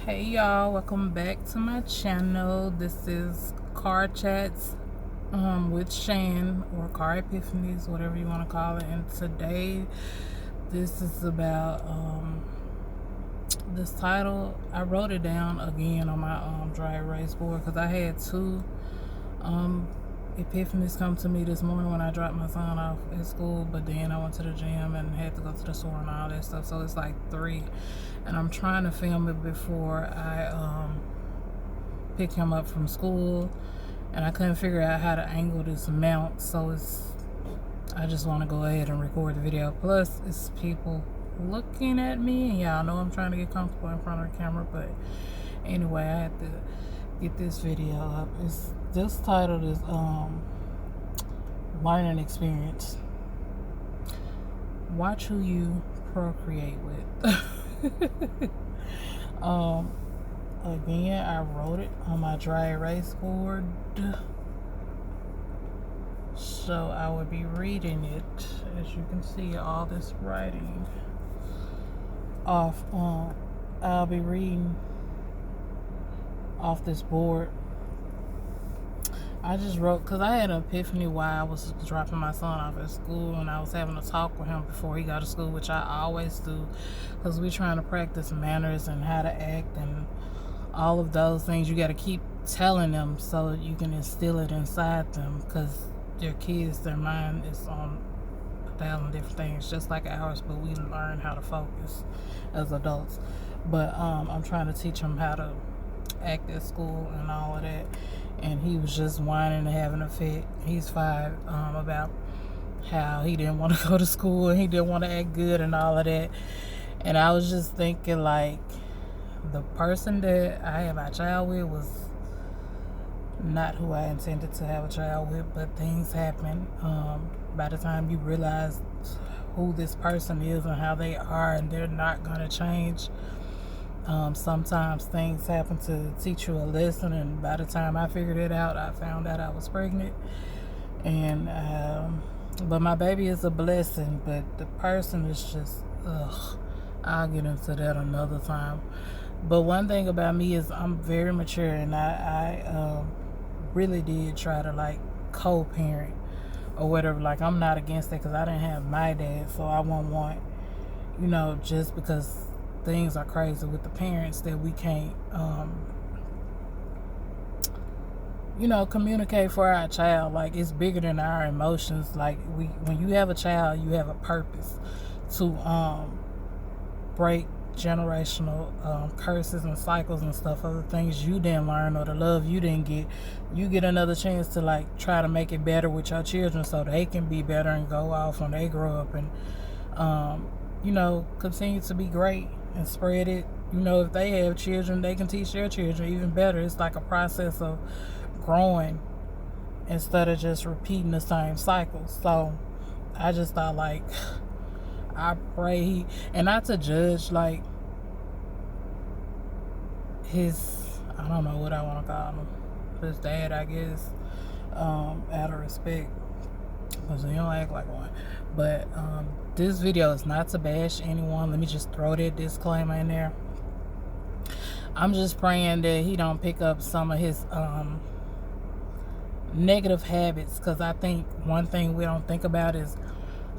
Hey y'all, welcome back to my channel. This is Car Chats with Shan, or Car Epiphanies, whatever you want to call it. And today this is about this title. I wrote it down again on my dry erase board because I had two epiphanies come to me this morning when I dropped my son off at school, but then I went to the gym and had to go to the store and all that stuff, so it's like three, and I'm trying to film it before I pick him up from school, and I couldn't figure out how to angle this mount, so I just want to go ahead and record the video. Plus it's people looking at me, and y'all know I'm trying to get comfortable in front of the camera, but anyway, I had to get this video up. This title is learning experience. Watch who you procreate with. Again, I wrote it on my dry erase board, so I will be reading it. As you can see, all this writing off. I'll be reading off this board. I just wrote because I had an epiphany while I was dropping my son off at school, and I was having a talk with him before he got to school, which I always do, because we're trying to practice manners and how to act and all of those things. You got to keep telling them so you can instill it inside them, because they're kids, their mind is on 1,000 different things, just like ours, but we learn how to focus as adults. But I'm trying to teach him how to act at school and all of that, and he was just whining and having a fit. He's 5, about how he didn't want to go to school and he didn't want to act good and all of that. And I was just thinking, like, the person that I had my child with was not who I intended to have a child with, but things happen. By the time you realize who this person is and how they are, and they're not going to change, sometimes things happen to teach you a lesson, and by the time I figured it out, I found out I was pregnant. And but my baby is a blessing, but the person is just I'll get into that another time. But one thing about me is I'm very mature, and I really did try to, like, co-parent or whatever. Like, I'm not against it because I didn't have my dad, so I won't want, just because things are crazy with the parents, that we can't communicate for our child. Like, it's bigger than our emotions. Like, when you have a child, you have a purpose to break generational curses and cycles and stuff, of the things you didn't learn or the love you didn't get. You get another chance to, like, try to make it better with your children so they can be better and go off when they grow up, and continue to be great and spread it. If they have children, they can teach their children even better. It's like a process of growing instead of just repeating the same cycles. So I just thought, like, I pray and not to judge, like, I don't know what I want to call him, his dad, I guess, out of respect, because he don't act like one. But this video is not to bash anyone. Let me just throw that disclaimer in there. I'm just praying that he don't pick up some of his negative habits, because I think one thing we don't think about is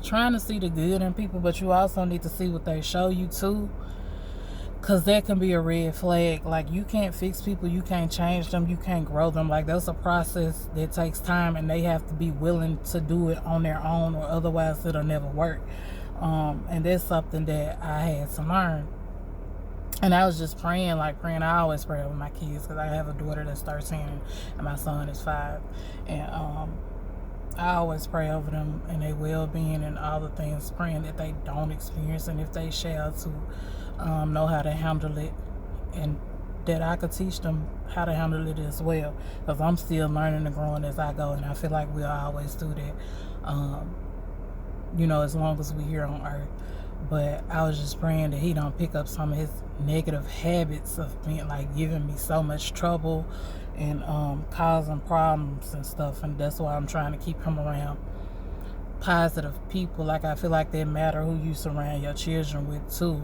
trying to see the good in people, but you also need to see what they show you too, because that can be a red flag. Like, you can't fix people, you can't change them, you can't grow them. Like, that's a process that takes time, and they have to be willing to do it on their own, or otherwise it'll never work. And that's something that I had to learn. And I was just praying. I always pray over my kids, because I have a daughter that's 13 and my son is 5, and I always pray over them and their well-being and all the things, praying that they don't experience, and if they shall, to know how to handle it, and that I could teach them how to handle it as well, because I'm still learning and growing as I go, and I feel like we'll always do that, as long as we're here on earth. But I was just praying that he don't pick up some of his negative habits of being, like, giving me so much trouble and causing problems and stuff. And that's why I'm trying to keep him around positive people. Like, I feel like they matter who you surround your children with too.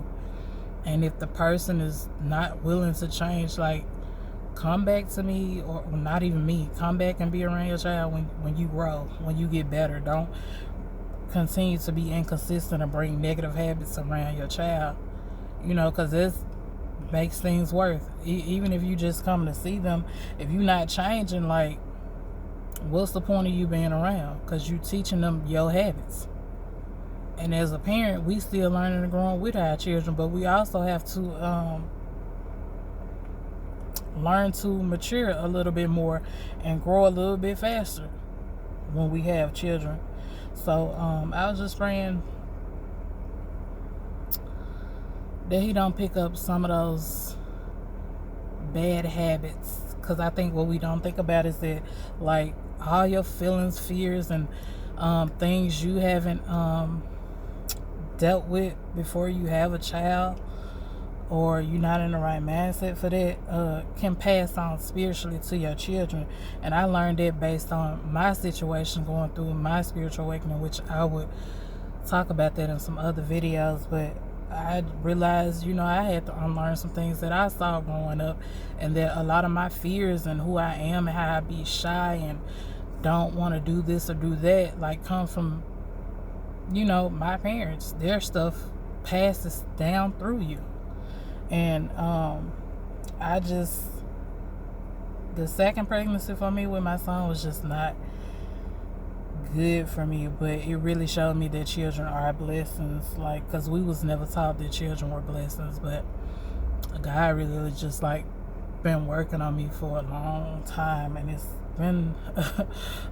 And if the person is not willing to change, like, come back to me, or not even me, come back and be around your child when you grow, when you get better. Don't continue to be inconsistent and bring negative habits around your child, because this makes things worse. Even if you just come to see them, if you're not changing, like, what's the point of you being around? Because you teaching them your habits. And as a parent, we still learning and growing with our children, but we also have to learn to mature a little bit more and grow a little bit faster when we have children. So I was just praying that he don't pick up some of those bad habits, because I think what we don't think about is that, like, all your feelings, fears, and things you haven't dealt with before you have a child, or you're not in the right mindset for that, can pass on spiritually to your children. And I learned that based on my situation going through my spiritual awakening, which I would talk about that in some other videos. But I realized, I had to unlearn some things that I saw growing up, and that a lot of my fears and who I am and how I be shy and don't want to do this or do that, like, come from, my parents. Their stuff passes down through you. And the second pregnancy for me with my son was just not good for me, but it really showed me that children are blessings, like, because we was never taught that children were blessings. But God really just, like, been working on me for a long time, and it's been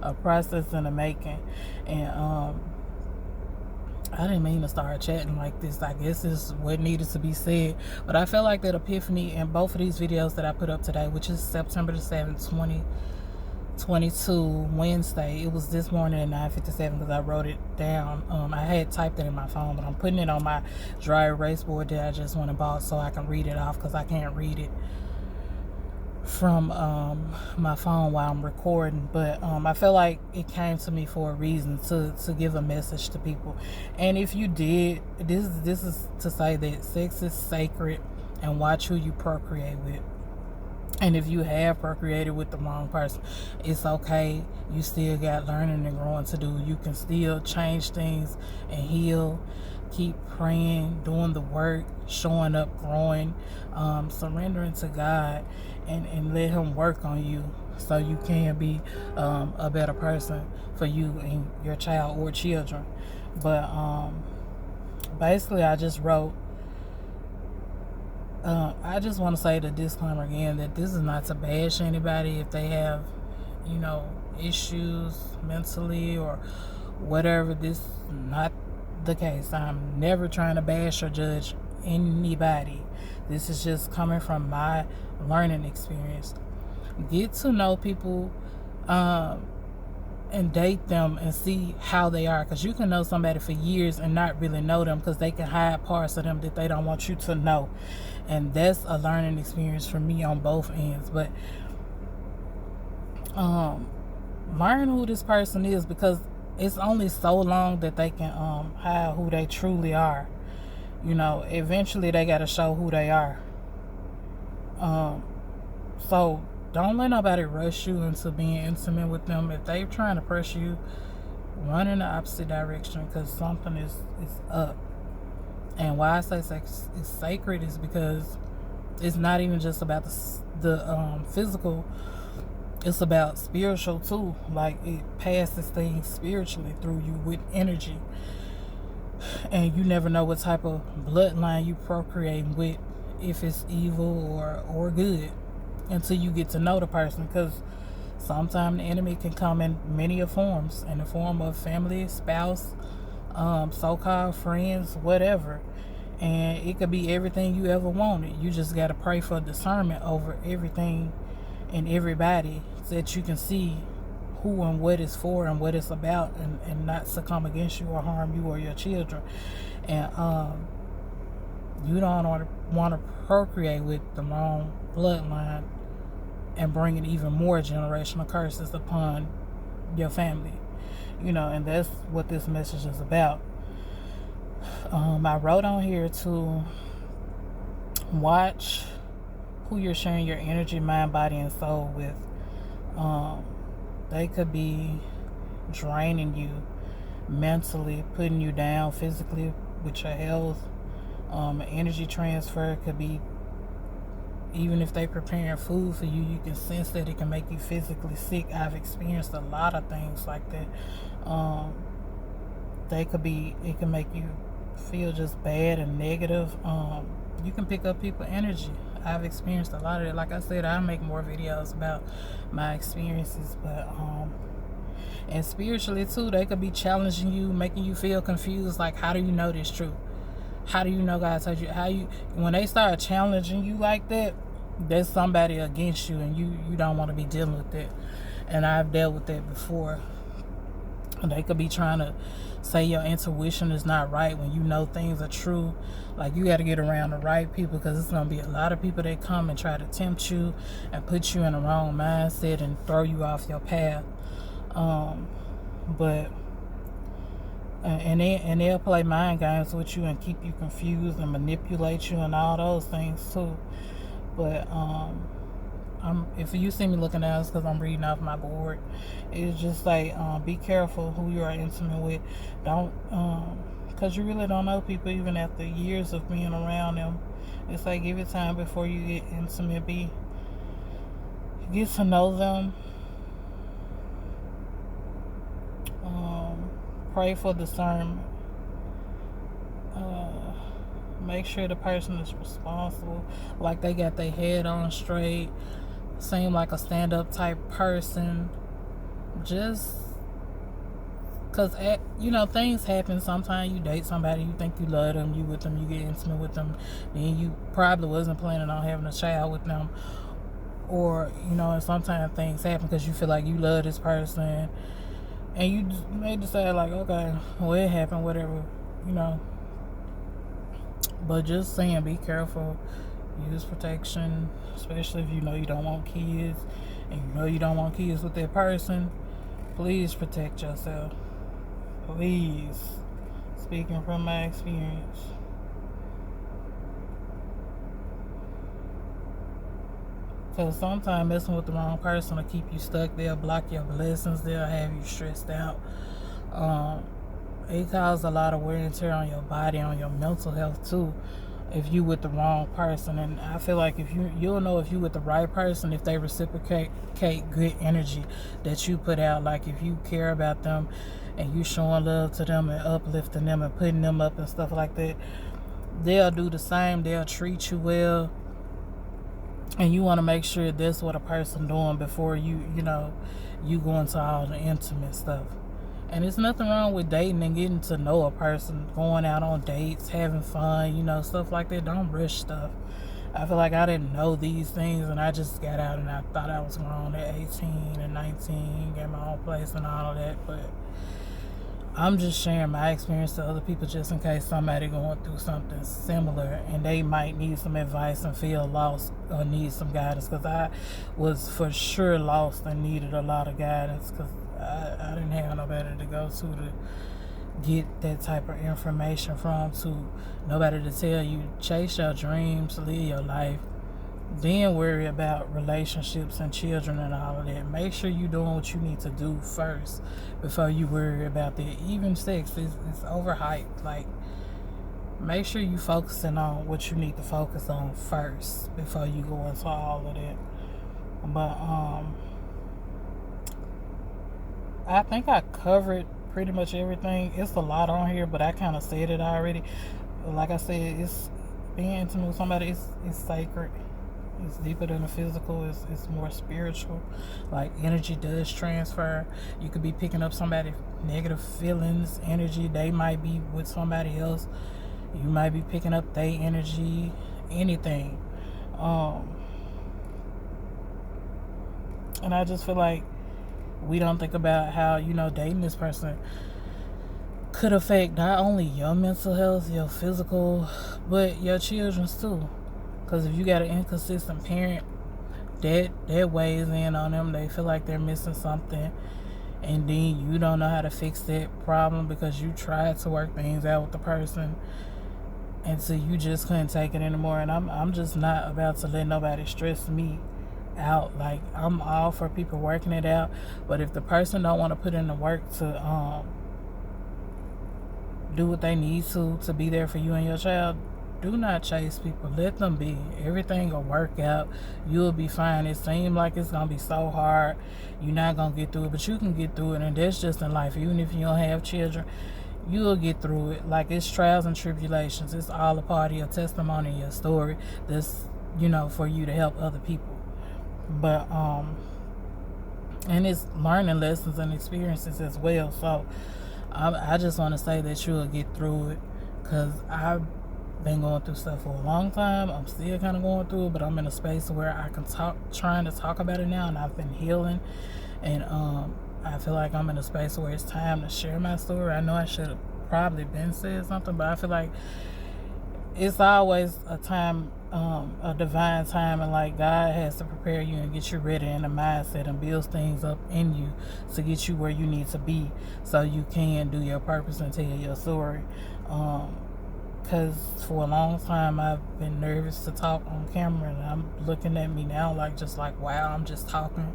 a process in the making. And I didn't mean to start chatting like this. I guess this is what needed to be said. But I felt like that epiphany in both of these videos that I put up today, which is September the 7th, 2022, Wednesday. It was this morning at 9:57 because I wrote it down. I had typed it in my phone, but I'm putting it on my dry erase board that I just went and bought so I can read it off, because I can't read it from my phone while I'm recording. But I feel like it came to me for a reason, to give a message to people. And if you did, this is to say that sex is sacred, and watch who you procreate with. And if you have procreated with the wrong person, it's okay. You still got learning and growing to do. You can still change things and heal. Keep praying, doing the work, showing up, growing, surrendering to God, and let Him work on you so you can be a better person for you and your child or children. But basically, I just wrote, I just want to say the disclaimer again, that this is not to bash anybody if they have, issues mentally or whatever. This is not the case. I'm never trying to bash or judge anybody. This is just coming from my learning experience. Get to know people and date them and see how they are, because you can know somebody for years and not really know them, because they can hide parts of them that they don't want you to know. And that's a learning experience for me on both ends. But learn who this person is, because it's only so long that they can hide who they truly are. Eventually they got to show who they are. So don't let nobody rush you into being intimate with them. If they're trying to press you, run in the opposite direction, because something is up. And why I say sex is sacred is because it's not even just about the physical. It's about spiritual too. Like, it passes things spiritually through you with energy. And you never know what type of bloodline you procreate with, if it's evil or good, until you get to know the person. Because sometimes the enemy can come in many forms, in the form of family, spouse, so-called friends, whatever. And it could be everything you ever wanted. You just got to pray for discernment over everything and everybody, so that you can see who and what it's for and what it's about, and not succumb against you or harm you or your children. And you don't want to procreate with the wrong bloodline and bringing even more generational curses upon your family. And that's what this message is about. I wrote on here too, Watch who you're sharing your energy, mind, body, and soul with. They could be draining you mentally, putting you down physically with your health. Energy transfer could be, even if they preparing food for you, you can sense that it can make you physically sick. I've experienced a lot of things like that. It can make you feel just bad and negative. You can pick up people's energy. I've experienced a lot of it. Like I said, I'll make more videos about my experiences, but and spiritually too, they could be challenging you, making you feel confused. Like, how do you know this truth? How do you know God told you? When they start challenging you like that, there's somebody against you, and you don't want to be dealing with that. And I've dealt with that before. They could be trying to say your intuition is not right when you know things are true. Like, you got to get around the right people, because it's going to be a lot of people that come and try to tempt you and put you in the wrong mindset and throw you off your path. And they'll play mind games with you and keep you confused and manipulate you and all those things too. But if you see me looking down, it's because I'm reading off my board. It's just like, be careful who you are intimate with. Don't, because you really don't know people even after years of being around them. It's like, give it time before you get intimate. Get to know them. Pray for discernment. Make sure the person is responsible, like they got their head on straight, seem like a stand-up type person. Just because, things happen. Sometimes you date somebody, you think you love them, you with them, you get intimate with them, then you probably wasn't planning on having a child with them. Or, and sometimes things happen because you feel like you love this person, and you may decide, like, okay, well, it happened, whatever, But just saying, be careful. Use protection, especially if you know you don't want kids, and you know you don't want kids with that person. Please protect yourself. Please. Speaking from my experience. Because sometimes messing with the wrong person will keep you stuck. They'll block your blessings. They'll have you stressed out. It causes a lot of wear and tear on your body, on your mental health too, if you with the wrong person. And I feel like you'll know if you with the right person if they reciprocate good energy that you put out. Like, if you care about them and you showing love to them and uplifting them and putting them up and stuff like that, they'll do the same. They'll treat you well. And you want to make sure that's what a person doing before you go into all the intimate stuff. And there's nothing wrong with dating and getting to know a person, going out on dates, having fun, stuff like that. Don't rush stuff. I feel like I didn't know these things, and I just got out and I thought I was grown at 18 and 19, got my own place and all of that. But I'm just sharing my experience to other people, just in case somebody going through something similar and they might need some advice and feel lost or need some guidance. Because I was for sure lost and needed a lot of guidance, because I didn't have nobody to go to get that type of information from, to nobody to tell you, chase your dreams, live your life, then worry about relationships and children and all of that. Make sure you're doing what you need to do first before you worry about that. Even sex is overhyped. Like, make sure you focusing on what you need to focus on first before you go into all of that. But I think I covered pretty much everything. It's a lot on here, but I kind of said it already. Like I said, it's being intimate with somebody. It's sacred. It's deeper than the physical. It's more spiritual. Like, energy does transfer. You could be picking up somebody's negative feelings, energy. They might be with somebody else. You might be picking up their energy. Anything. And I just feel like we don't think about how, dating this person could affect not only your mental health, your physical, but your children's too. Because if you got an inconsistent parent, that weighs in on them. They feel like they're missing something, and then you don't know how to fix that problem because you tried to work things out with the person. until you just couldn't take it anymore. And I'm just not about to let nobody stress me out. Like, I'm all for people working it out, but if the person don't want to put in the work to do what they need to be there for you and your child, do not chase people. Let them be. Everything will work out. You'll be fine. It seems like it's gonna be so hard. You're not gonna get through it, but you can get through it. And that's just in life. Even if you don't have children, you'll get through it. Like, it's trials and tribulations. It's all a part of your testimony, your story. That's, for you to help other people. But and it's learning lessons and experiences as well. So I just want to say that you'll get through it, because I've been going through stuff for a long time. I'm still kind of going through it, but I'm in a space where I can trying to talk about it now, and I've been healing. And I feel like I'm in a space where it's time to share my story. I know I should have probably been said something, but I feel like it's always a time, a divine time, and like, God has to prepare you and get you ready in the mindset and builds things up in you to get you where you need to be, so you can do your purpose and tell your story. Because for a long time I've been nervous to talk on camera, and I'm looking at me now just like, wow, I'm just talking,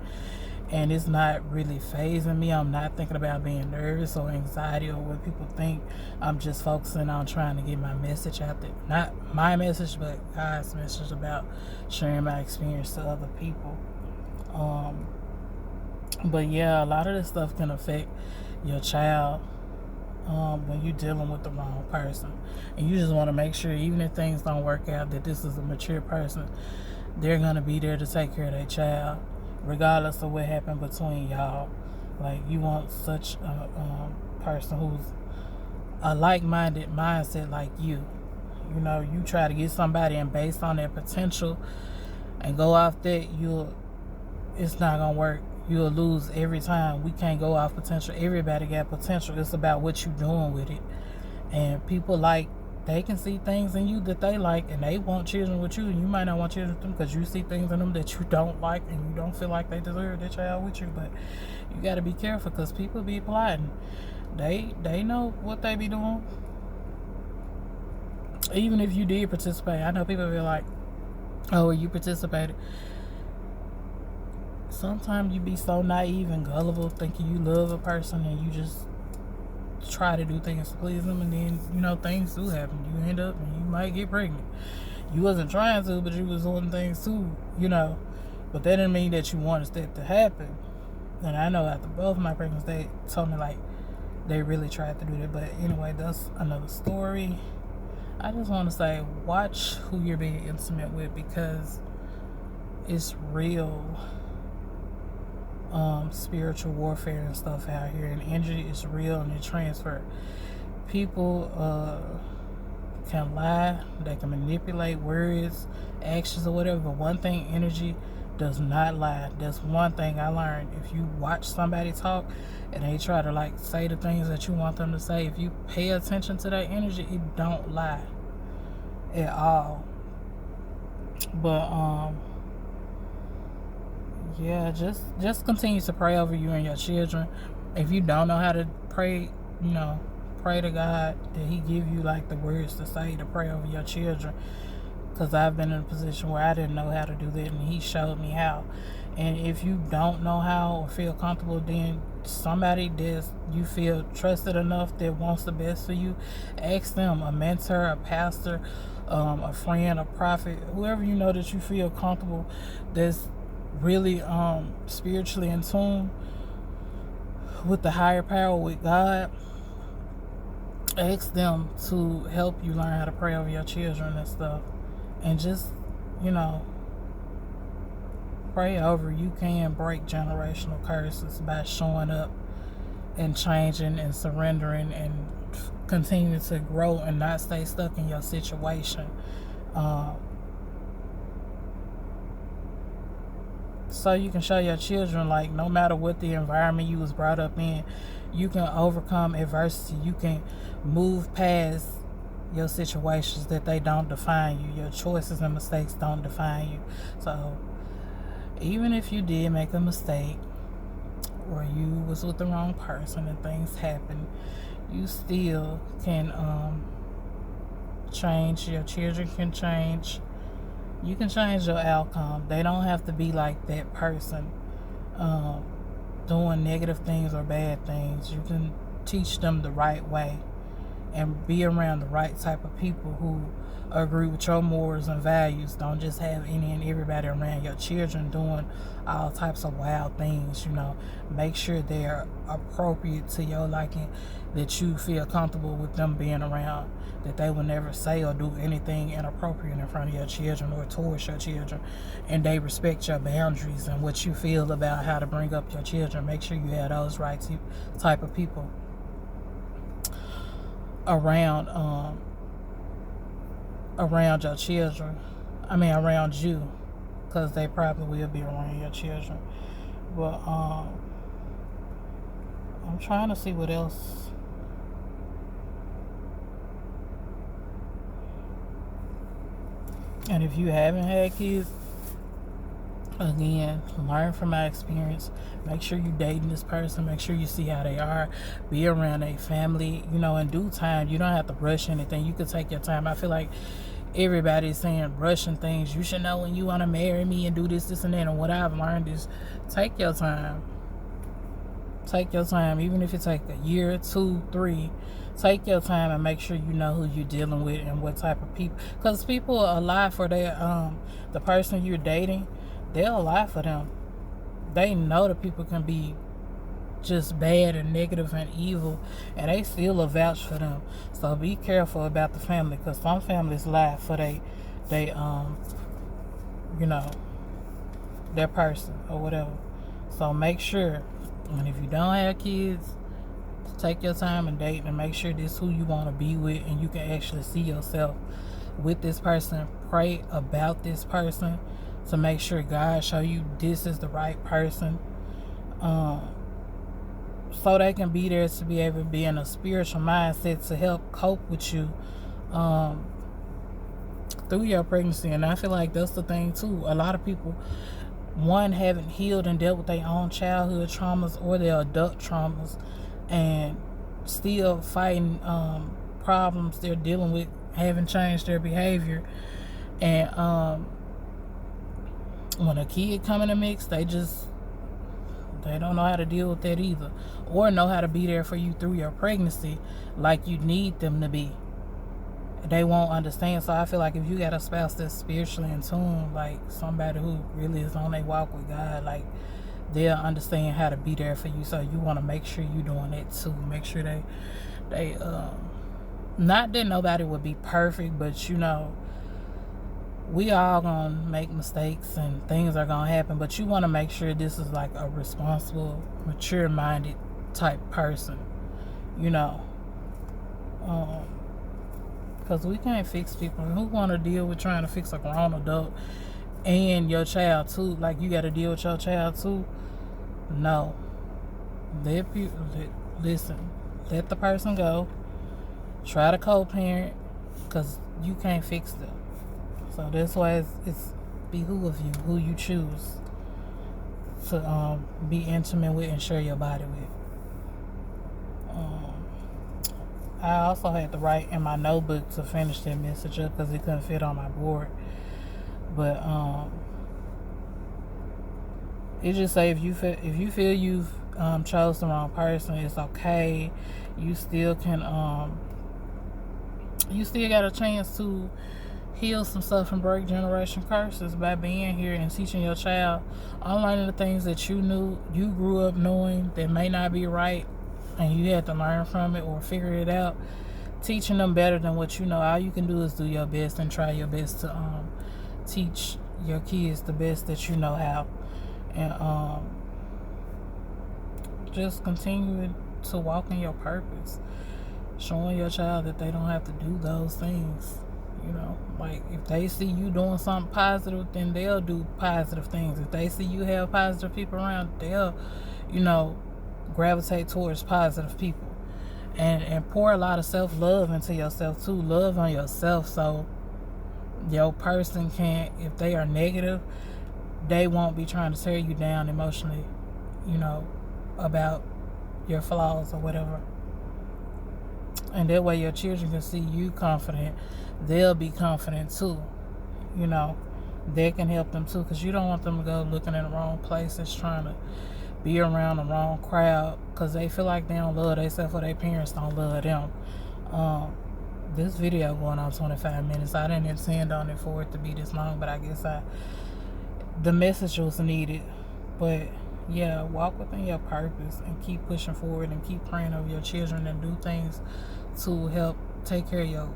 and it's not really phasing me. I'm not thinking about being nervous or anxiety or what people think. I'm just focusing on trying to get my message out there. Not my message, but God's message about sharing my experience to other people. But yeah, a lot of this stuff can affect your child when you're dealing with the wrong person. And you just want to make sure, even if things don't work out, that this is a mature person. They're going to be there to take care of their child, regardless of what happened between y'all. Like, you want such a person who's a like-minded mindset like you. You try to get somebody, and based on their potential and go off that, it's not going to work. You'll lose every time. We can't go off potential. Everybody got potential. It's about what you're doing with it. And people, they can see things in you that they like, and they want children with you, and you might not want children with them because you see things in them that you don't like, and you don't feel like they deserve their child with you. But you got to be careful, because people be plotting. They know what they be doing. Even if you did participate, I know people be like, oh, you participated. Sometimes you be so naive and gullible, thinking you love a person, and you just try to do things to please them, and then things do happen. You end up and you might get pregnant. You wasn't trying to, but you was doing things too, but that didn't mean that you wanted that to happen. And I know after both of my pregnancies, they told me they really tried to do that. But anyway, that's another story. I just want to say, watch who you're being intimate with, because it's real spiritual warfare and stuff out here, and energy is real, and it transfer. People can lie, they can manipulate words, actions, or whatever, but one thing, energy does not lie. That's one thing I learned. If you watch somebody talk and they try to say the things that you want them to say, if you pay attention to that energy, it don't lie at all. But yeah, just continue to pray over you and your children. If you don't know how to pray, pray to God that He give you the words to say to pray over your children. Because I've been in a position where I didn't know how to do that, and He showed me how. And if you don't know how or feel comfortable, then somebody that you feel trusted enough that wants the best for you, ask them, a mentor, a pastor, a friend, a prophet, whoever you know that you feel comfortable, that's really spiritually in tune with the higher power, with God. Ask them to help you learn how to pray over your children and stuff. And just, pray over. You can break generational curses by showing up and changing and surrendering and continue to grow and not stay stuck in your situation. So you can show your children, no matter what the environment you was brought up in, you can overcome adversity. You can move past your situations, that they don't define you. Your choices and mistakes don't define you. So even if you did make a mistake, or you was with the wrong person and things happen, you still can change. Your children can change. You can change your outcome. They don't have to be like that person doing negative things or bad things. You can teach them the right way and be around the right type of people who agree with your morals and values. Don't just have any and everybody around your children doing all types of wild things. Make sure they're appropriate to your liking, that you feel comfortable with them being around, that they will never say or do anything inappropriate in front of your children or towards your children, and they respect your boundaries and what you feel about how to bring up your children. Make sure you have those right type of people around your children. Around you, because they probably will be around your children. But I'm trying to see what else. And if you haven't had kids, again, learn from my experience. Make sure you dating this person. Make sure you see how they are. Be around a family, in due time. You don't have to rush anything. You can take your time. I feel like everybody's saying rushing things. You should know when you want to marry me and do this, and that. And what I've learned is take your time. Take your time. Even if it takes a year, 2, 3. Take your time and make sure you know who you're dealing with and what type of people. Because people are lie for their the person you're dating. They'll lie for them. They know that people can be just bad and negative and evil, and they still will vouch for them. So be careful about the family, because some families lie for their person or whatever. So make sure, and if you don't have kids, take your time and date and make sure this is who you want to be with, and you can actually see yourself with this person. Pray about this person to make sure God show you this is the right person, so they can be there to be able to be in a spiritual mindset to help cope with you through your pregnancy. And I feel like that's the thing too. A lot of people, one, haven't healed and dealt with their own childhood traumas or their adult traumas, and still fighting problems they're dealing with, haven't changed their behavior. And when a kid come in the mix, they don't know how to deal with that either, or know how to be there for you through your pregnancy like you need them to be. They won't understand. So I feel like if you got a spouse that's spiritually in tune, like somebody who really is on their walk with God, like they'll understand how to be there for you. So you want to make sure you're doing that too. Make sure they not that nobody would be perfect, but we all gonna make mistakes and things are gonna happen, but you want to make sure this is like a responsible, mature minded type person, because we can't fix people. Who want to deal with trying to fix a grown adult and your child too? Like, you got to deal with your child too? No. Listen, let the person go. Try to co-parent, because you can't fix them. So that's why it's behooves you who you choose to be intimate with and share your body with. I also had to write in my notebook to finish that message up because it couldn't fit on my board. But it just say if you feel you've chose the wrong person, it's okay. You still can you still got a chance to heal some stuff and break generation curses by being here and teaching your child, unlearning the things that you grew up knowing that may not be right, and you had to learn from it or figure it out. Teaching them better than what you know. All you can do is do your best and try your best to teach your kids the best that you know how, and just continue to walk in your purpose, showing your child that they don't have to do those things. Like, if they see you doing something positive, then they'll do positive things. If they see you have positive people around, they'll gravitate towards positive people. And pour a lot of self-love into yourself too. Love on yourself, so your person can't, if they are negative, they won't be trying to tear you down emotionally, about your flaws or whatever. And that way your children can see you confident. They'll be confident too. You know, that can help them too, because you don't want them to go looking in the wrong places, trying to be around the wrong crowd, because they feel like they don't love themselves or their parents don't love them. This video going on 25 minutes. I didn't intend on it for it to be this long, but I guess the message was needed. But yeah, walk within your purpose and keep pushing forward and keep praying over your children and do things to help take care of your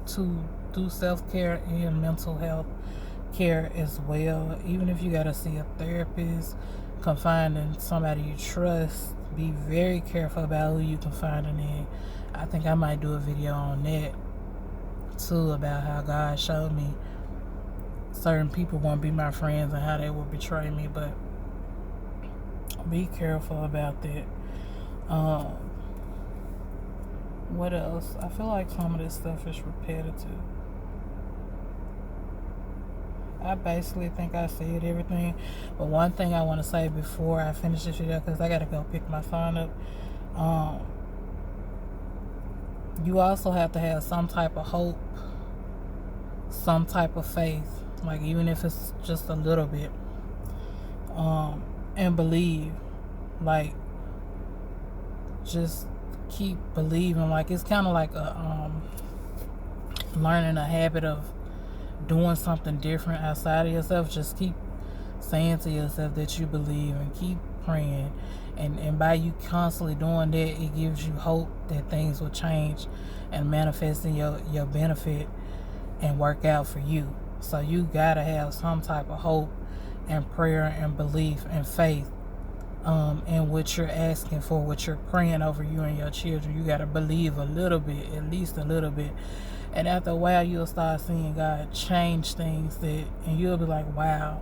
to do self-care and mental health care as well. Even if you gotta see a therapist, confide in somebody you trust. Be very careful about who you confiding in. I think I might do a video on that too, about how God showed me certain people won't be my friends and how they will betray me. But be careful about that. What else? I feel like some of this stuff is repetitive. I basically think I said everything. But one thing I want to say before I finish this video, because I got to go pick my son up. You also have to have some type of hope, some type of faith, like even if it's just a little bit, and believe. Like, just keep believing. Like, it's kind of like a learning a habit of doing something different outside of yourself. Just keep saying to yourself that you believe and keep praying, and by you constantly doing that, it gives you hope that things will change and manifest in your benefit and work out for you. So you gotta have some type of hope and prayer and belief and faith in what you're asking for, what you're praying over you and your children. You gotta believe a little bit, at least a little bit. And after a while, you'll start seeing God change things, and you'll be like, wow,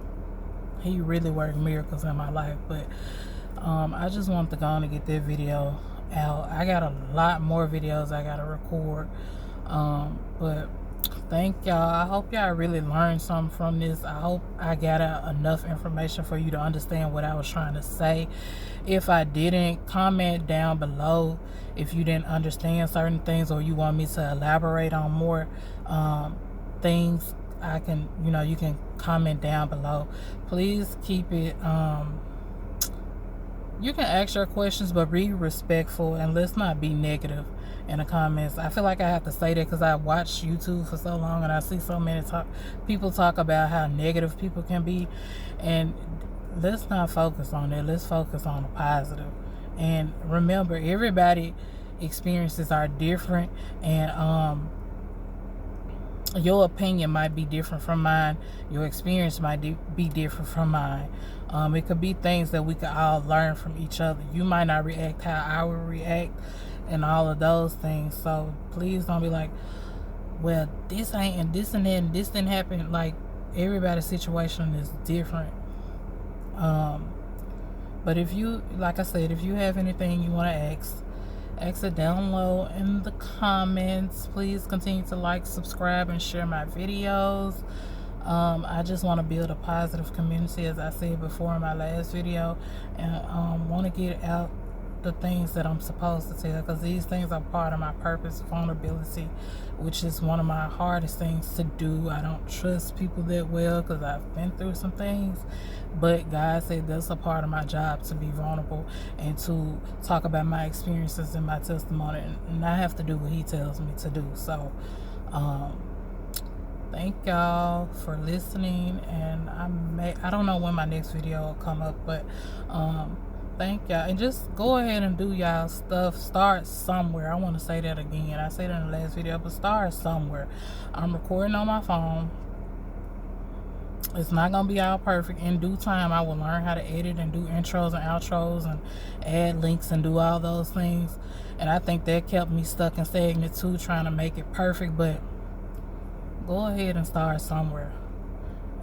He really worked miracles in my life. But I just want to go on and get that video out. I got a lot more videos I gotta record. But thank y'all. I hope y'all really learned something from this. I hope I got out enough information for you to understand what I was trying to say. If I didn't, comment down below if you didn't understand certain things, or you want me to elaborate on more things. I can, you can comment down below. Please keep it, you can ask your questions, but be respectful, and let's not be negative in the comments. I feel like I have to say that because I watched YouTube for so long, and I see so many people talk about how negative people can be, and let's not focus on that. Let's focus on the positive. And remember, everybody experiences are different, and your opinion might be different from mine. Your experience might be different from mine. It could be things that we could all learn from each other. You might not react how I would react, and all of those things. So please don't be like, well, this ain't, and this and that, and this didn't happen. Like, everybody's situation is different. But if you, like I said, if you have anything you want to ask it down low in the comments. Please continue to like, subscribe, and share my videos. I just want to build a positive community, as I said before in my last video, and want to get out the things that I'm supposed to tell, because these things are part of my purpose. Vulnerability, which is one of my hardest things to do. I don't trust people that well because I've been through some things, but God said that's a part of my job, to be vulnerable and to talk about my experiences and my testimony, and I have to do what He tells me to do. So thank y'all for listening, and I don't know when my next video will come up, but thank y'all, and just go ahead and do y'all stuff. Start somewhere. I want to say that again. I said it in the last video, but start somewhere. I'm recording on my phone. It's not gonna be all perfect. In due time, I will learn how to edit and do intros and outros and add links and do all those things. And I think that kept me stuck and stagnant too, trying to make it perfect. But go ahead and start somewhere,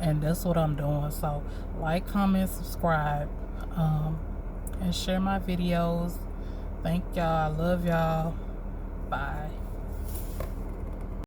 and that's what I'm doing. So like, comment, subscribe, and share my videos. Thank y'all. I love y'all. Bye.